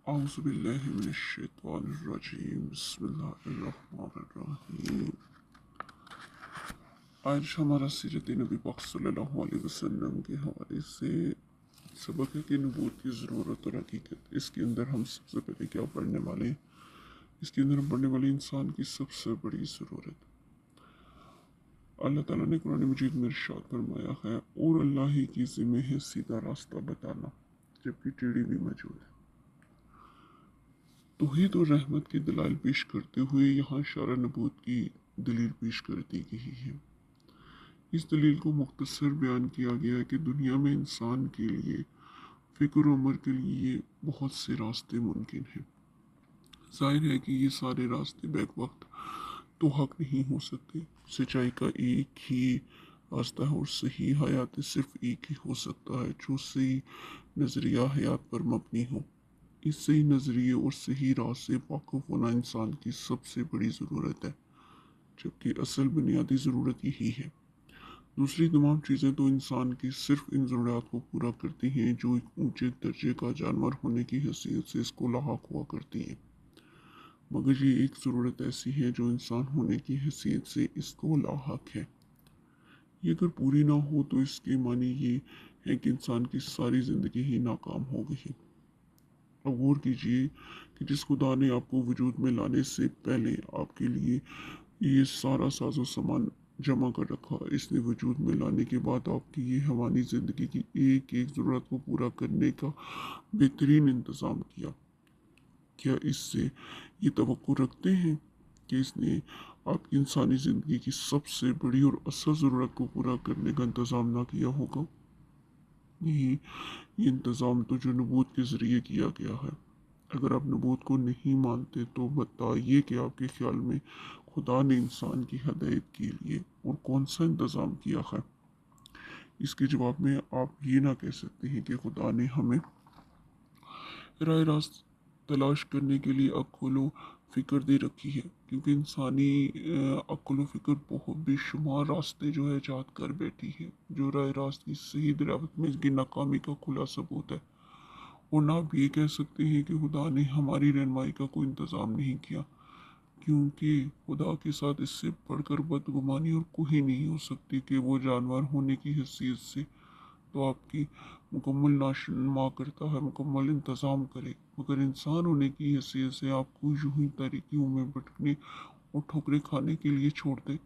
أعوذ بالله من الشيطان الرجيم بسم الله الرحمن الرحیم۔ آج ہمارا سیرت نبی پاک صلی اللہ علیہ وسلم کے حوالے سے سبق ہے کہ نبوت کی ضرورت اور حقیقت۔ اس کے اندر ہم سب سے پہلے کیا پڑھنے والے ہیں؟ اس کے اندر ہم پڑھنے والے انسان کی سب سے بڑی ضرورت۔ اللہ تعالیٰ نے قرآن مجید میں ارشاد فرمایا ہے، اور اللہ ہی کی ذمہ ہے سیدھا راستہ بتانا، جبکہ ٹیڑھی بھی موجود ہے۔ توحید اور رحمت کی دلائل پیش کرتے ہوئے یہاں شرع نبوت کی دلیل پیش کر دی گئی ہے۔ اس دلیل کو مختصر بیان کیا گیا ہے کہ دنیا میں انسان کے لیے فکر و عمر کے لیے بہت سے راستے ممکن ہیں۔ ظاہر ہے کہ یہ سارے راستے بیک وقت تو حق نہیں ہو سکتے۔ سچائی کا ایک ہی راستہ ہے اور صحیح حیات صرف ایک ہی ہو سکتا ہے جو صحیح نظریہ حیات پر مبنی ہو۔ اس صحیح نظریے اور صحیح راہ سے واقف ہونا انسان کی سب سے بڑی ضرورت ہے، جبکہ اصل بنیادی ضرورت یہی ہے۔ دوسری تمام چیزیں تو انسان کی صرف ان ضروریات کو پورا کرتی ہیں جو ایک اونچے درجے کا جانور ہونے کی حیثیت سے اس کو لاحق ہوا کرتی ہیں، مگر یہ ایک ضرورت ایسی ہے جو انسان ہونے کی حیثیت سے اس کو لاحق ہے۔ یہ اگر پوری نہ ہو تو اس کے معنی یہ ہے کہ انسان کی ساری زندگی ہی ناکام ہو گئی۔ اب غور کیجئے کہ جس خدا نے آپ کو وجود میں لانے سے پہلے آپ کے لیے یہ سارا ساز و سامان جمع کر رکھا، اس نے وجود میں لانے کے بعد آپ کی یہ حیوانی زندگی کی ایک ایک ضرورت کو پورا کرنے کا بہترین انتظام کیا۔ کیا اس سے یہ توقع رکھتے ہیں کہ اس نے آپ کی انسانی زندگی کی سب سے بڑی اور اصل ضرورت کو پورا کرنے کا انتظام نہ کیا ہوگا؟ نہیں، یہ انتظام تو جو نبوت کے ذریعے کیا گیا ہے۔ اگر آپ نبوت کو نہیں مانتے تو بتائیے کہ آپ کے خیال میں خدا نے انسان کی ہدایت کے لیے اور کون سا انتظام کیا ہے؟ اس کے جواب میں آپ یہ نہ کہہ سکتے ہیں کہ خدا نے ہمیں راہ راست تلاش کرنے کے لیے عقل و فکر دے رکھی ہے، کیونکہ انسانی عقل و فکر بہت بے شمار راستے جو ہے ایجاد کر بیٹھی ہے، جو راہ راست کی صحیح دریافت میں اس کی ناکامی کا کھلا ثبوت ہے۔ اور نہ آپ یہ کہہ سکتے ہیں کہ خدا نے ہماری رہنمائی کا کوئی انتظام نہیں کیا، کیونکہ خدا کے ساتھ اس سے بڑھ کر بدگمانی اور کوئی نہیں ہو سکتی کہ وہ جانور ہونے کی حیثیت سے تو آپ کی مکمل ناشما کرتا ہے، مکمل انتظام کرے، مگر انسان ہونے کی حیثیت سے آپ کو یوں ہی تاریکیوں میں بھٹکنے اور ٹھوکریں کھانے کے لیے چھوڑ دے۔